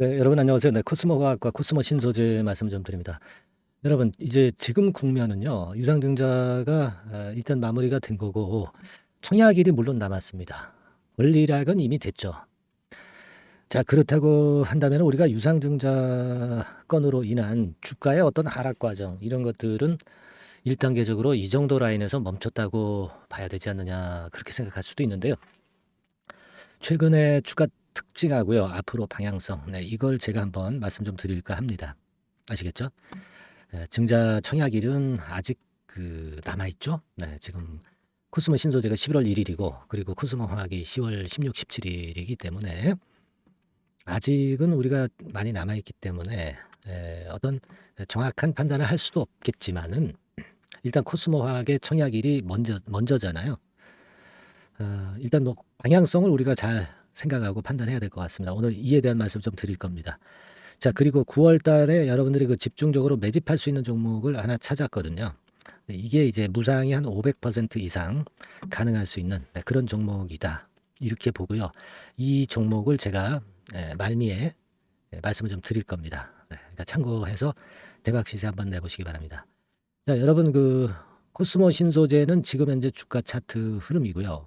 네, 여러분 안녕하세요. 네, 코스모 화학과 코스모 신소재 말씀 좀 드립니다. 여러분, 이제 지금 국면은요, 유상증자가 일단 마무리가 된 거고, 청약일이 물론 남았습니다. 권리락은 이미 됐죠. 자, 그렇다고 한다면 우리가 유상증자 건으로 인한 주가의 어떤 하락 과정, 이런 것들은 1단계적으로 이 정도 라인에서 멈췄다고 봐야 되지 않느냐, 그렇게 생각할 수도 있는데요. 최근에 주가 특징하고요, 앞으로 방향성, 네, 이걸 제가 한번 말씀 좀 드릴까 합니다. 아시겠죠? 증자 청약일은 아직 남아 있죠. 네, 지금 코스모 신소재가 11월 1일이고 그리고 코스모 화학이 10월 16, 17일이기 때문에 아직은 우리가 많이 남아 있기 때문에 어떤 정확한 판단을 할 수도 없겠지만은 일단 코스모 화학의 청약일이 먼저잖아요. 일단 뭐 방향성을 우리가 잘 생각하고 판단해야 될 것 같습니다. 오늘 이에 대한 말씀 좀 드릴 겁니다. 자, 그리고 9월 달에 여러분들이 집중적으로 매집할 수 있는 종목을 하나 찾았거든요. 네, 이게 이제 무상이 한 500% 이상 가능할 수 있는 그런 종목이다. 이렇게 보고요. 이 종목을 제가 말미에 말씀을 좀 드릴 겁니다. 그러니까 참고해서 대박 시세 한번 내보시기 바랍니다. 자, 여러분 코스모 신소재는 지금 현재 주가 차트 흐름이고요.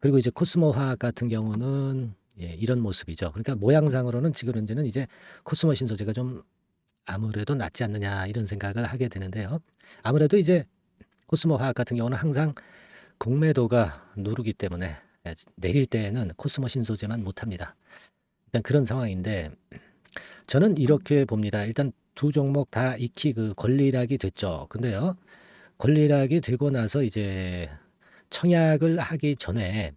그리고 이제 코스모 화학 같은 경우는 이런 모습이죠. 그러니까 모양상으로는 지금 현재는 이제 코스모 신소재가 좀 아무래도 낫지 않느냐 이런 생각을 하게 되는데요. 아무래도 이제 코스모 화학 같은 경우는 항상 공매도가 누르기 때문에 내릴 때에는 코스모 신소재만 못합니다. 일단 그런 상황인데 저는 이렇게 봅니다. 일단 두 종목 다 익히 권리락이 됐죠. 근데요. 권리락이 되고 나서 이제 청약을 하기 전에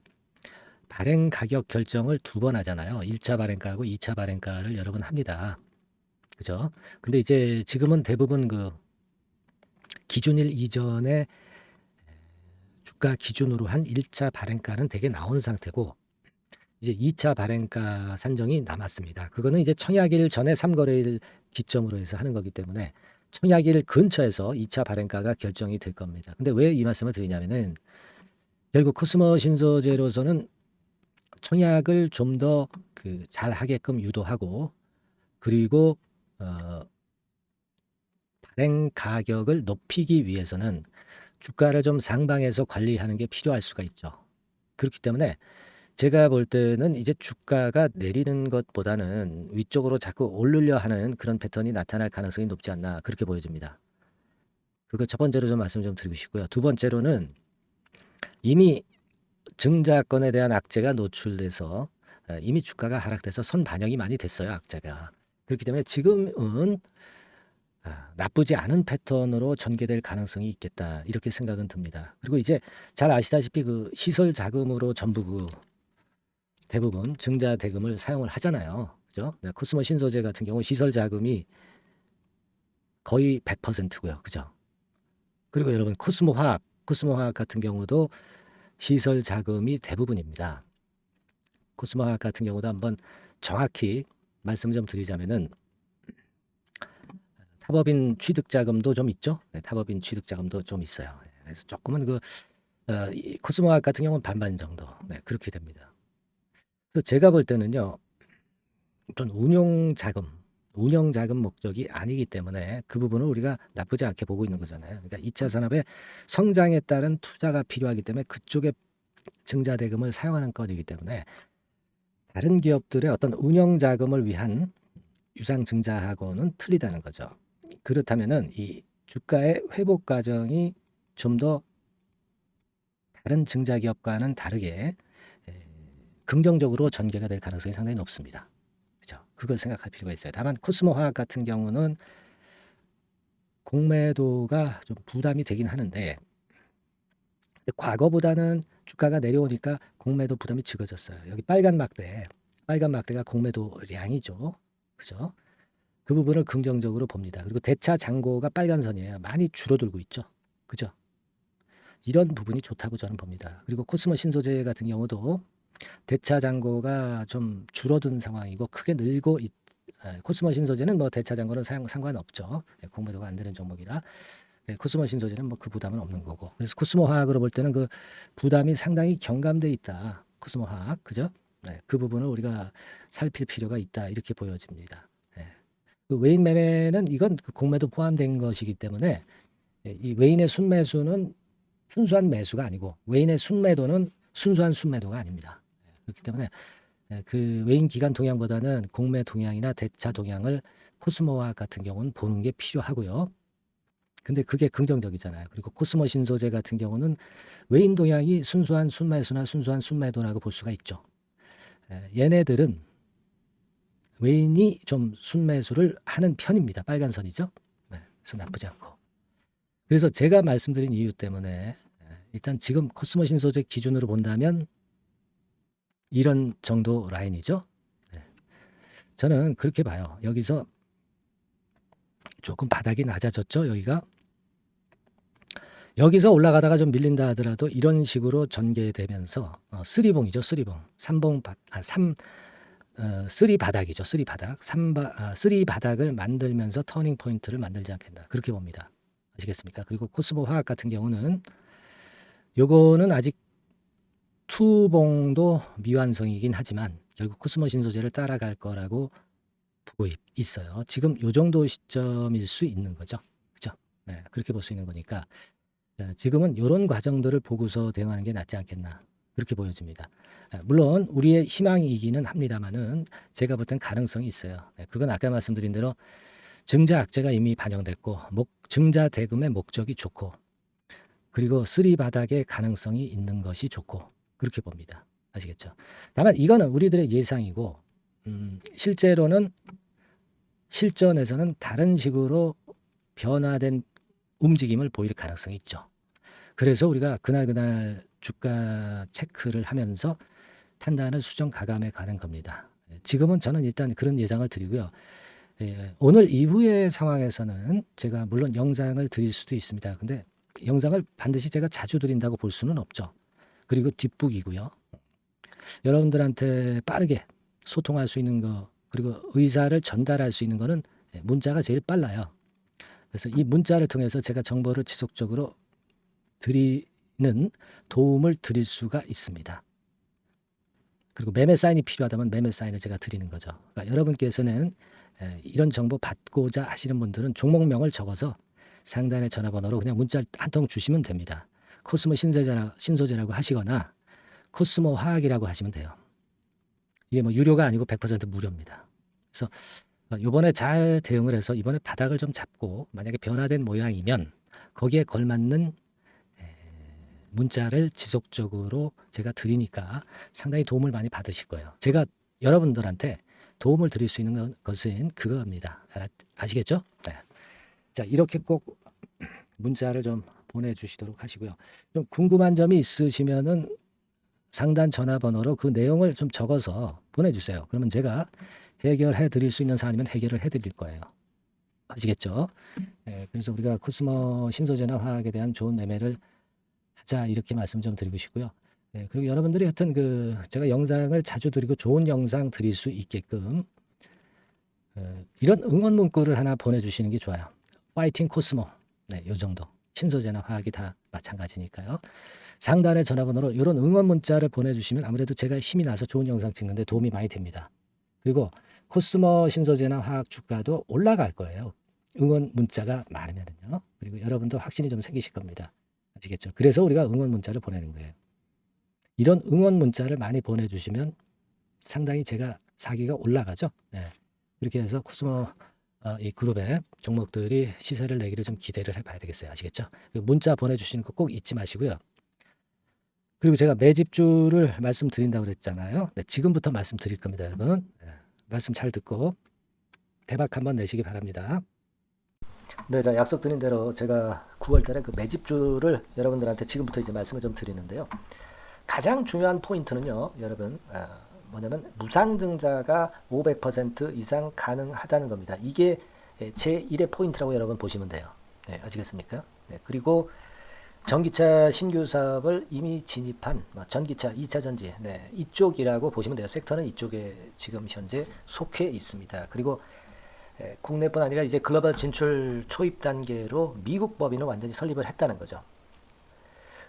발행 가격 결정을 두 번 하잖아요. 1차 발행가하고 2차 발행가를 여러 번 합니다. 그죠? 근데 이제 지금은 대부분 기준일 이전에 주가 기준으로 한 1차 발행가는 대개 나온 상태고 이제 2차 발행가 산정이 남았습니다. 그거는 이제 청약일 전에 3거래일 기점으로 해서 하는 거기 때문에 청약일 근처에서 2차 발행가가 결정이 될 겁니다. 근데 왜 이 말씀을 드리냐면은 결국 코스모 신소재로서는 청약을 좀 더 잘 하게끔 유도하고 그리고 발행 가격을 높이기 위해서는 주가를 좀 상방에서 관리하는 게 필요할 수가 있죠. 그렇기 때문에 제가 볼 때는 이제 주가가 내리는 것보다는 위쪽으로 자꾸 오르려 하는 그런 패턴이 나타날 가능성이 높지 않나 그렇게 보여집니다. 그거 첫 번째로 좀 말씀 좀 드리고 싶고요. 두 번째로는 이미 증자권에 대한 악재가 노출돼서 이미 주가가 하락돼서 선반영이 많이 됐어요, 악재가. 그렇기 때문에 지금은 나쁘지 않은 패턴으로 전개될 가능성이 있겠다 이렇게 생각은 듭니다. 그리고 이제 잘 아시다시피 시설 자금으로 전부 대부분 증자 대금을 사용을 하잖아요. 그죠? 네, 코스모 신소재 같은 경우 시설 자금이 거의 100%고요. 그죠? 그리고 여러분 코스모 화학 같은 경우도 시설 자금이 대부분입니다. 코스모 화학 같은 경우도 한번 정확히 말씀 좀 드리자면은 타법인 취득 자금도 좀 있죠. 네, 타법인 취득 자금도 좀 있어요. 그래서 조금은 이 코스모 화학 같은 경우는 반반 정도 그렇게 됩니다. 그래서 제가 볼 때는요. 어떤 운영 자금 목적이 아니기 때문에 그 부분을 우리가 나쁘지 않게 보고 있는 거잖아요. 그러니까 2차 산업의 성장에 따른 투자가 필요하기 때문에 그쪽에 증자 대금을 사용하는 것이기 때문에 다른 기업들의 어떤 운영 자금을 위한 유상 증자하고는 틀리다는 거죠. 그렇다면은 이 주가의 회복 과정이 좀 더 다른 증자 기업과는 다르게 긍정적으로 전개가 될 가능성이 상당히 높습니다. 그죠? 그걸 생각할 필요가 있어요. 다만 코스모 화학 같은 경우는 공매도가 좀 부담이 되긴 하는데 과거보다는 주가가 내려오니까 공매도 부담이 적어졌어요. 여기 빨간 막대가 공매도량이죠. 그죠? 그 부분을 긍정적으로 봅니다. 그리고 대차 잔고가 빨간 선이에요. 많이 줄어들고 있죠. 그죠? 이런 부분이 좋다고 저는 봅니다. 그리고 코스모 신소재 같은 경우도 대차 잔고가 좀 줄어든 상황이고 크게 늘고 코스모 신소재는 뭐 대차 잔고는 상관없죠. 공매도가 안 되는 종목이라. 코스모 신소재는 뭐 그 부담은 없는 거고. 그래서 코스모 화학으로 볼 때는 그 부담이 상당히 경감돼 있다. 코스모 화학, 그죠? 네, 그 부분을 우리가 살필 필요가 있다 이렇게 보여집니다. 네. 그 외인 매매는 이건 그 공매도 포함된 것이기 때문에 이 외인의 순매수는 순수한 매수가 아니고 외인의 순매도는 순수한 순매도가 아닙니다. 그렇기 때문에 그 외인 기간 동향보다는 공매 동향이나 대차 동향을 코스모화학 같은 경우는 보는 게 필요하고요. 근데 그게 긍정적이잖아요. 그리고 코스모 신소재 같은 경우는 외인 동향이 순수한 순매수나 순수한 순매도라고 볼 수가 있죠. 얘네들은 외인이 좀 순매수를 하는 편입니다. 빨간 선이죠. 네, 그래서 나쁘지 않고. 그래서 제가 말씀드린 이유 때문에 일단 지금 코스모 신소재 기준으로 본다면 이런 정도 라인이죠. 네. 저는 그렇게 봐요. 여기서 조금 바닥이 낮아졌죠. 여기서 올라가다가 좀 밀린다 하더라도 이런 식으로 전개되면서 쓰리봉이죠. 쓰리봉. 쓰리 바닥이죠. 쓰리 바닥. 쓰리 바닥을 만들면서 터닝 포인트를 만들지 않겠나. 그렇게 봅니다. 아시겠습니까? 그리고 코스모 화학 같은 경우는 요거는 아직 투봉도 미완성이긴 하지만 결국 코스모 신소재를 따라갈 거라고 보고 있어요. 지금 요 정도 시점일 수 있는 거죠. 그죠? 네, 그렇게 볼 수 있는 거니까 지금은 이런 과정들을 보고서 대응하는 게 낫지 않겠나. 그렇게 보여집니다. 물론 우리의 희망이기는 합니다만은 제가 볼 땐 가능성이 있어요. 그건 아까 말씀드린 대로 증자 악재가 이미 반영됐고 증자 대금의 목적이 좋고 그리고 쓰리 바닥의 가능성이 있는 것이 좋고 그렇게 봅니다. 아시겠죠? 다만 이거는 우리들의 예상이고 실제로는 실전에서는 다른 식으로 변화된 움직임을 보일 가능성이 있죠. 그래서 우리가 그날 주가 체크를 하면서 판단을 수정 가감해 가는 겁니다. 지금은 저는 일단 그런 예상을 드리고요. 오늘 이후의 상황에서는 제가 물론 영상을 드릴 수도 있습니다. 근데 영상을 반드시 제가 자주 드린다고 볼 수는 없죠. 그리고 뒷북이고요. 여러분들한테 빠르게 소통할 수 있는 거 그리고 의사를 전달할 수 있는 거는 문자가 제일 빨라요. 그래서 이 문자를 통해서 제가 정보를 지속적으로 드리는 도움을 드릴 수가 있습니다. 그리고 매매 사인이 필요하다면 매매 사인을 제가 드리는 거죠. 그러니까 여러분께서는 이런 정보 받고자 하시는 분들은 종목명을 적어서 상단의 전화번호로 그냥 문자 한 통 주시면 됩니다. 코스모 신소재라고 하시거나 코스모 화학이라고 하시면 돼요. 이게 뭐 유료가 아니고 100% 무료입니다. 그래서 이번에 잘 대응을 해서 이번에 바닥을 좀 잡고 만약에 변화된 모양이면 거기에 걸맞는 문자를 지속적으로 제가 드리니까 상당히 도움을 많이 받으실 거예요. 제가 여러분들한테 도움을 드릴 수 있는 것은 그겁니다. 아시겠죠? 네. 자, 이렇게 꼭 문자를 좀 보내주시도록 하시고요. 좀 궁금한 점이 있으시면은 상단 전화번호로 그 내용을 좀 적어서 보내주세요. 그러면 제가 해결해 드릴 수 있는 사안이면 해결을 해 드릴 거예요. 아시겠죠? 네, 그래서 우리가 코스모 신소재나 화학에 대한 좋은 매매를 하자 이렇게 말씀 좀 드리고 싶고요. 네, 그리고 여러분들이 하여튼 제가 영상을 자주 드리고 좋은 영상 드릴 수 있게끔 이런 응원 문구를 하나 보내주시는 게 좋아요. 파이팅 코스모. 네, 요 정도. 신소재나 화학이 다 마찬가지니까요. 상단의 전화번호로 이런 응원 문자를 보내주시면 아무래도 제가 힘이 나서 좋은 영상 찍는데 도움이 많이 됩니다. 그리고 코스모 신소재나 화학 주가도 올라갈 거예요. 응원 문자가 많으면요. 그리고 여러분도 확신이 좀 생기실 겁니다. 아시겠죠? 그래서 우리가 응원 문자를 보내는 거예요. 이런 응원 문자를 많이 보내주시면 상당히 제가 사기가 올라가죠. 네. 그렇게 해서 코스모 이 그룹의 종목들이 시세를 내기를 좀 기대를 해봐야 되겠어요. 아시겠죠? 문자 보내주시는 거 꼭 잊지 마시고요. 그리고 제가 매집주를 말씀드린다고 그랬잖아요. 네, 지금부터 말씀드릴 겁니다, 여러분. 네, 말씀 잘 듣고 대박 한번 내시기 바랍니다. 네, 자 약속드린 대로 제가 9월달에 그 매집주를 여러분들한테 지금부터 이제 말씀을 좀 드리는데요. 가장 중요한 포인트는요, 여러분 뭐냐면 무상증자가 500% 이상 가능하다는 겁니다. 이게 제1의 포인트라고 여러분 보시면 돼요. 네, 아시겠습니까? 네, 그리고 전기차 신규 사업을 이미 진입한 전기차 2차 전지 네, 이쪽이라고 보시면 돼요. 섹터는 이쪽에 지금 현재 속해 있습니다. 그리고 국내뿐 아니라 이제 글로벌 진출 초입 단계로 미국 법인을 완전히 설립을 했다는 거죠.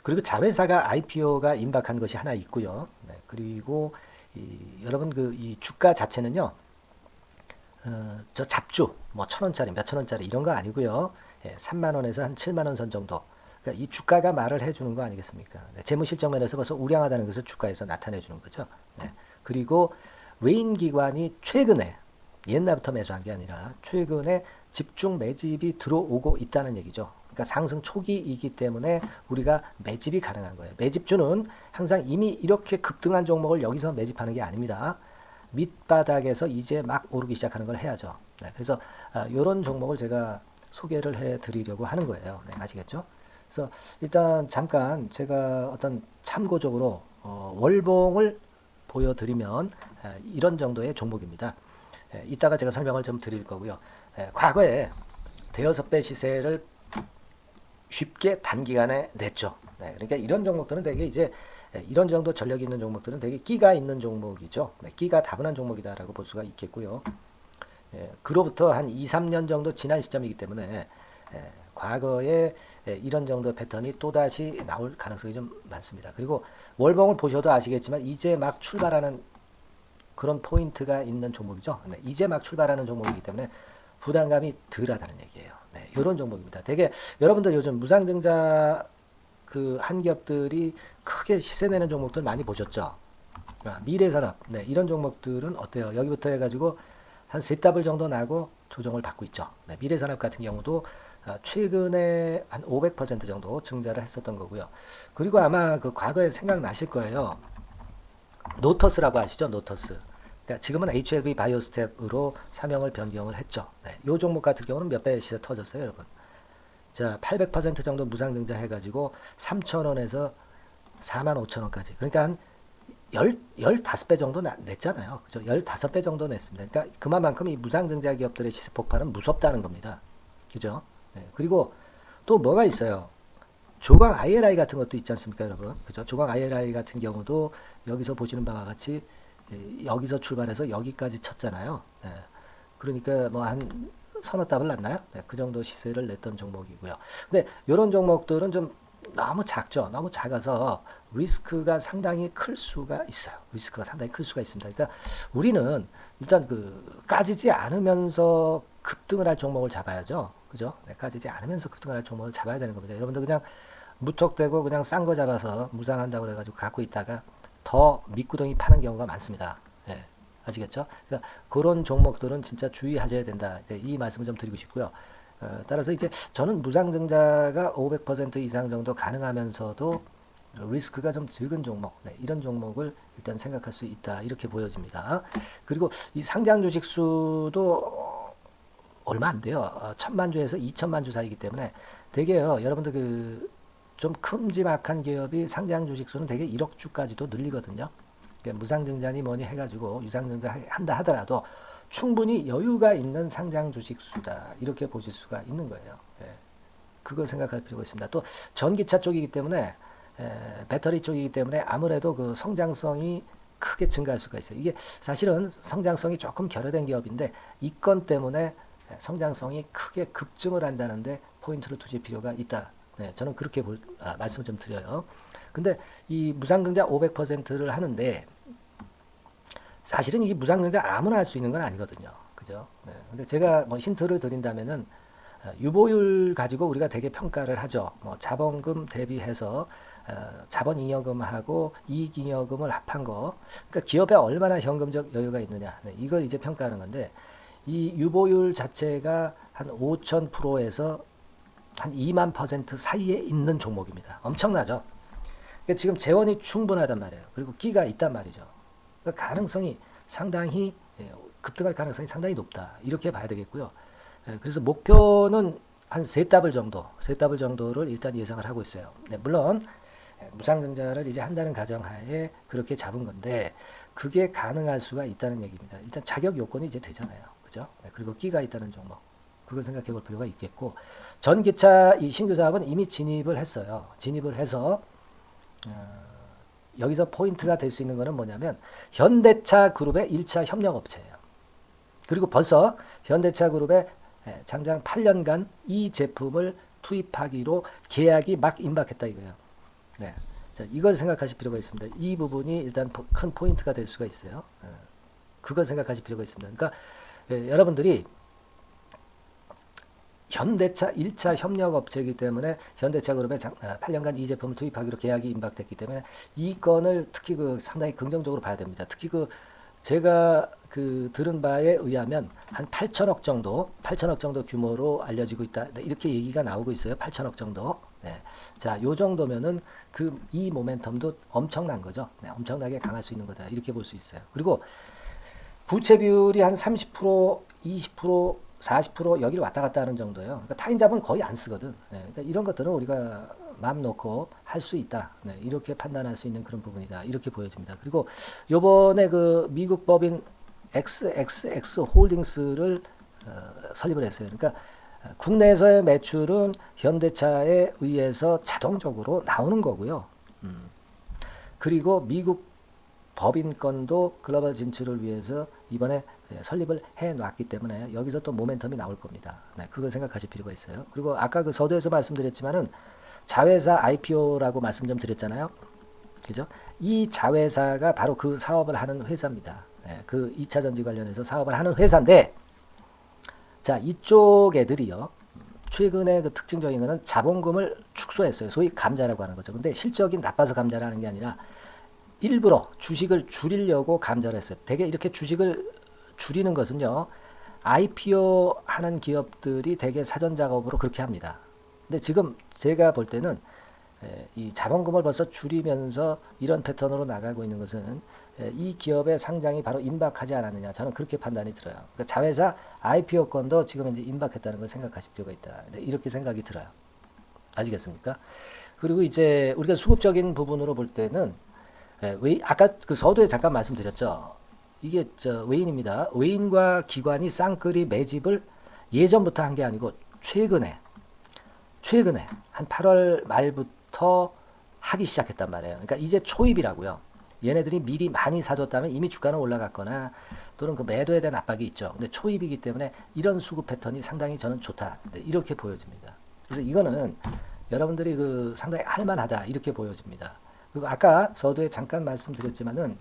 그리고 자회사가 IPO가 임박한 것이 하나 있고요. 네, 그리고 여러분 이 주가 자체는요. 저 잡주 뭐 1,000원짜리 몇천 원짜리 이런 거 아니고요. 3만 원에서 한 7만 원 선 정도. 그러니까 이 주가가 말을 해주는 거 아니겠습니까? 재무실적 면에서 벌써 우량하다는 것을 주가에서 나타내 주는 거죠. 그리고 외인기관이 최근에 옛날부터 매수한 게 아니라 최근에 집중 매집이 들어오고 있다는 얘기죠. 그러니까 상승 초기이기 때문에 우리가 매집이 가능한 거예요. 매집주는 항상 이미 이렇게 급등한 종목을 여기서 매집하는 게 아닙니다. 밑바닥에서 이제 막 오르기 시작하는 걸 해야죠. 그래서 이런 종목을 제가 소개를 해드리려고 하는 거예요. 아시겠죠? 그래서 일단 잠깐 제가 어떤 참고적으로 월봉을 보여드리면 이런 정도의 종목입니다. 이따가 제가 설명을 좀 드릴 거고요. 과거에 대여섯 배 시세를 쉽게 단기간에 냈죠. 그러니까 이런 종목들은 되게 이제 이런 정도 전력이 있는 종목들은 되게 끼가 있는 종목이죠. 끼가 다분한 종목이다라고 볼 수가 있겠고요. 그로부터 한 2, 3년 정도 지난 시점이기 때문에 과거에 이런 정도 패턴이 또다시 나올 가능성이 좀 많습니다. 그리고 월봉을 보셔도 아시겠지만 이제 막 출발하는 그런 포인트가 있는 종목이죠. 이제 막 출발하는 종목이기 때문에 부담감이 덜하다는 얘기예요. 이런 종목입니다. 되게 여러분들 요즘 무상증자 그 한기업들이 크게 시세 내는 종목들 많이 보셨죠? 미래산업 이런 종목들은 어때요? 여기부터 해가지고 한 세 더블 정도 나고 조정을 받고 있죠. 미래산업 같은 경우도 최근에 한 500% 정도 증자를 했었던 거고요. 그리고 아마 그 과거에 생각나실 거예요. 노터스라고 아시죠? 노터스. 그러니까 지금은 HLB 바이오스텝으로 사명을 변경을 했죠. 이 종목 같은 경우는 몇 배 시세 터졌어요, 여러분. 자, 800% 정도 무상증자 해가지고 3,000원에서 45,000원까지. 그러니까 한 15배 정도 냈잖아요. 그죠? 15배 정도 냈습니다. 그러니까 그만큼 이 무상증자 기업들의 시세 폭발은 무섭다는 겁니다. 그죠? 그리고 또 뭐가 있어요? 조각 IRI 같은 것도 있지 않습니까, 여러분? 그죠? 조각 IRI 같은 경우도 여기서 보시는 바와 같이 여기서 출발해서 여기까지 쳤잖아요. 그러니까 뭐 한 서너 답을 났나요? 그 정도 시세를 냈던 종목이고요. 근데 이런 종목들은 좀 너무 작죠. 너무 작아서 리스크가 상당히 클 수가 있어요. 리스크가 상당히 클 수가 있습니다. 그러니까 우리는 일단 까지지 않으면서 급등을 할 종목을 잡아야죠. 그죠? 까지지 않으면서 급등을 할 종목을 잡아야 되는 겁니다. 여러분들 그냥 무턱대고 그냥 싼 거 잡아서 무상한다고 그래가지고 갖고 있다가 더 밑구덩이 파는 경우가 많습니다. 아시겠죠? 그러니까 그런 종목들은 진짜 주의하셔야 된다. 이 말씀을 좀 드리고 싶고요. 따라서 이제 저는 무상증자가 500% 이상 정도 가능하면서도 리스크가 좀 적은 종목, 이런 종목을 일단 생각할 수 있다. 이렇게 보여집니다. 그리고 이 상장 주식 수도 얼마 안 돼요. 1,000만 주에서 2,000만 주 사이기 때문에 되게요. 여러분들 좀 큼지막한 기업이 상장 주식 수는 되게 1억 주까지도 늘리거든요. 그러니까 무상증자니 뭐니 해가지고 유상증자 한다 하더라도 충분히 여유가 있는 상장 주식 수다. 이렇게 보실 수가 있는 거예요. 그걸 생각할 필요가 있습니다. 또 전기차 쪽이기 때문에 배터리 쪽이기 때문에 아무래도 그 성장성이 크게 증가할 수가 있어요. 이게 사실은 성장성이 조금 결여된 기업인데 이 건 때문에 성장성이 크게 급증을 한다는데 포인트를 두실 필요가 있다. 저는 그렇게 말씀을 좀 드려요. 근데 이 무상증자 500%를 하는데 사실은 이 무상증자 아무나 할 수 있는 건 아니거든요. 그죠? 근데 제가 뭐 힌트를 드린다면은 유보율 가지고 우리가 되게 평가를 하죠. 뭐 자본금 대비해서 자본잉여금하고 이익잉여금을 합한 거. 그러니까 기업에 얼마나 현금적 여유가 있느냐. 이걸 이제 평가하는 건데 이 유보율 자체가 한 5,000%에서 한 2만% 사이에 있는 종목입니다. 엄청나죠? 그러니까 지금 재원이 충분하단 말이에요. 그리고 끼가 있단 말이죠. 그러니까 가능성이 상당히 급등할 가능성이 상당히 높다. 이렇게 봐야 되겠고요. 그래서 목표는 한 세 더블 정도를 일단 예상을 하고 있어요. 물론 무상증자를 이제 한다는 가정하에 그렇게 잡은 건데 그게 가능할 수가 있다는 얘기입니다. 일단 자격 요건이 이제 되잖아요. 그죠? 그리고 끼가 있다는 종목. 그걸 생각해 볼 필요가 있겠고 전기차 이 신규 사업은 이미 진입을 했어요. 진입을 해서 여기서 포인트가 될 수 있는 거는 뭐냐면 현대차 그룹의 1차 협력업체예요. 그리고 벌써 현대차 그룹의 장장 8년간 이 제품을 투입하기로 계약이 막 임박했다 이거예요. 자, 이걸 생각하실 필요가 있습니다. 이 부분이 일단 큰 포인트가 될 수가 있어요. 그걸 생각하실 필요가 있습니다. 그러니까 여러분들이 현대차 1차 협력업체이기 때문에 현대차 그룹에 8년간 이 제품을 투입하기로 계약이 임박됐기 때문에 이 건을 특히 상당히 긍정적으로 봐야 됩니다. 특히 제가 들은 바에 의하면 한 8천억 정도 규모로 알려지고 있다. 네, 이렇게 얘기가 나오고 있어요. 8천억 정도. 네. 자, 요 정도면은 이 모멘텀도 엄청난 거죠. 네, 엄청나게 강할 수 있는 거다. 이렇게 볼 수 있어요. 그리고 부채 비율이 한 30%, 20%, 40% 여기를 왔다 갔다 하는 정도예요. 그러니까 타인자본 거의 안 쓰거든. 네, 그러니까 이런 것들은 우리가 마음 놓고 할 수 있다. 네, 이렇게 판단할 수 있는 그런 부분이다. 이렇게 보여집니다. 그리고 요번에 미국 법인 XXX 홀딩스를 설립을 했어요. 그러니까 국내에서의 매출은 현대차에 의해서 자동적으로 나오는 거고요. 그리고 미국 법인권도 글로벌 진출을 위해서 이번에 설립을 해 놨기 때문에 여기서 또 모멘텀이 나올 겁니다. 네, 그걸 생각하실 필요가 있어요. 그리고 아까 서두에서 말씀드렸지만은 자회사 IPO라고 말씀 좀 드렸잖아요. 그죠? 이 자회사가 바로 그 사업을 하는 회사입니다. 네, 2차 전지 관련해서 사업을 하는 회사인데, 자, 이쪽 애들이요. 최근에 특징적인 거는 자본금을 축소했어요. 소위 감자라고 하는 거죠. 근데 실적이 나빠서 감자를 하는 게 아니라 일부러 주식을 줄이려고 감자를 했어요. 대개 이렇게 주식을 줄이는 것은요, IPO 하는 기업들이 대개 사전 작업으로 그렇게 합니다. 근데 지금 제가 볼 때는 이 자본금을 벌써 줄이면서 이런 패턴으로 나가고 있는 것은 이 기업의 상장이 바로 임박하지 않았느냐, 저는 그렇게 판단이 들어요. 그러니까 자회사 IPO권도 지금 이제 임박했다는 걸 생각하실 필요가 있다. 이렇게 생각이 들어요. 아시겠습니까? 그리고 이제 우리가 수급적인 부분으로 볼 때는 아까 서두에 잠깐 말씀드렸죠. 이게 외인입니다. 외인과 기관이 쌍끌이 매집을 예전부터 한 게 아니고 최근에 한 8월 말부터 하기 시작했단 말이에요. 그러니까 이제 초입이라고요. 얘네들이 미리 많이 사줬다면 이미 주가는 올라갔거나 또는 매도에 대한 압박이 있죠. 근데 초입이기 때문에 이런 수급 패턴이 상당히 저는 좋다. 이렇게 보여집니다. 그래서 이거는 여러분들이 상당히 할만하다. 이렇게 보여집니다. 그리고 아까 서두에 잠깐 말씀드렸지만은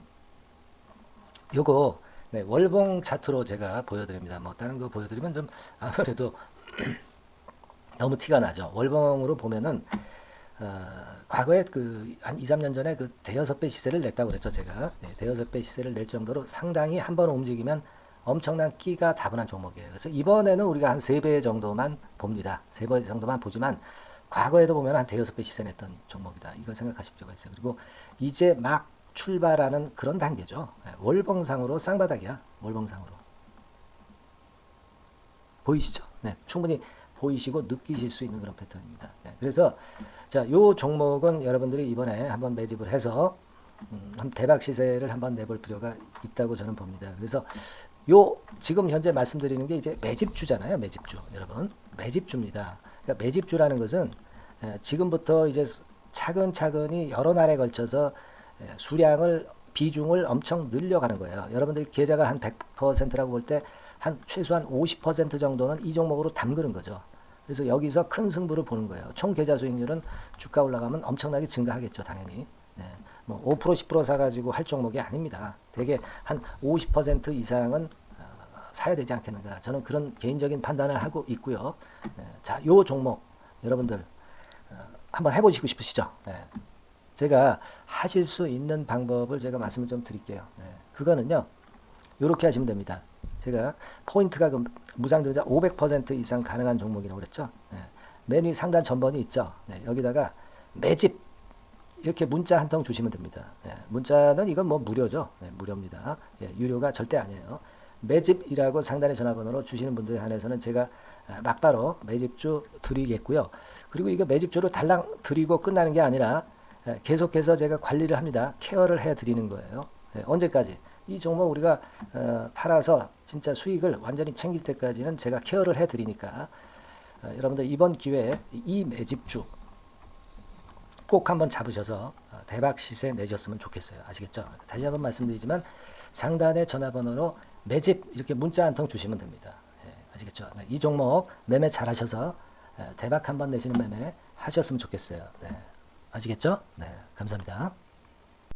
요거 월봉 차트로 제가 보여드립니다. 뭐 다른 거 보여드리면 좀 아무래도 너무 티가 나죠. 월봉으로 보면은 과거에 한 2, 3년 전에 대여섯 배 시세를 냈다고 그랬죠. 제가 대여섯 배 시세를 낼 정도로 상당히 한번 움직이면 엄청난 끼가 다분한 종목이에요. 그래서 이번에는 우리가 한 3배 정도만 봅니다. 3배 정도만 보지만 과거에도 보면 한 대여섯 배 시세 냈던 종목이다. 이걸 생각하실 필요가 있어요. 그리고 이제 막 출발하는 그런 단계죠. 월봉상으로 쌍바닥이야. 월봉상으로. 보이시죠? 네, 충분히 보이시고 느끼실 수 있는 그런 패턴입니다. 네, 그래서 자, 요 종목은 여러분들이 이번에 한번 매집을 해서 대박 시세를 한번 내볼 필요가 있다고 저는 봅니다. 그래서 지금 현재 말씀드리는 게 이제 매집주잖아요. 매집주. 여러분, 매집주입니다. 그러니까 매집주라는 것은 지금부터 이제 차근차근히 여러 날에 걸쳐서 비중을 엄청 늘려가는 거예요. 여러분들 계좌가 한 100%라고 볼 때 한 최소한 50% 정도는 이 종목으로 담그는 거죠. 그래서 여기서 큰 승부를 보는 거예요. 총 계좌 수익률은 주가 올라가면 엄청나게 증가하겠죠, 당연히. 뭐 5% 10% 사가지고 할 종목이 아닙니다. 대개 한 50% 이상은 사야 되지 않겠는가. 저는 그런 개인적인 판단을 하고 있고요. 자, 요 종목 여러분들 한번 해보시고 싶으시죠? 제가 하실 수 있는 방법을 제가 말씀을 좀 드릴게요. 그거는요, 이렇게 하시면 됩니다. 제가 포인트가 무상증자 500% 이상 가능한 종목이라고 그랬죠. 맨 위 상단 전번이 있죠. 여기다가 매집 이렇게 문자 한 통 주시면 됩니다. 문자는 이건 뭐 무료죠. 무료입니다. 유료가 절대 아니에요. 매집이라고 상단의 전화번호로 주시는 분들에 한해서는 제가 막바로 매집주 드리겠고요. 그리고 이거 매집주를 달랑 드리고 끝나는 게 아니라 계속해서 제가 관리를 합니다. 케어를 해 드리는 거예요. 언제까지? 이 종목 우리가 팔아서 진짜 수익을 완전히 챙길 때까지는 제가 케어를 해 드리니까 여러분들 이번 기회에 이 매집주 꼭 한번 잡으셔서 대박 시세 내셨으면 좋겠어요. 아시겠죠? 다시 한번 말씀드리지만 상단의 전화번호로 매집 이렇게 문자 한 통 주시면 됩니다. 아시겠죠? 이 종목 매매 잘 하셔서 대박 한번 내시는 매매 하셨으면 좋겠어요. 아시겠죠? 네, 감사합니다.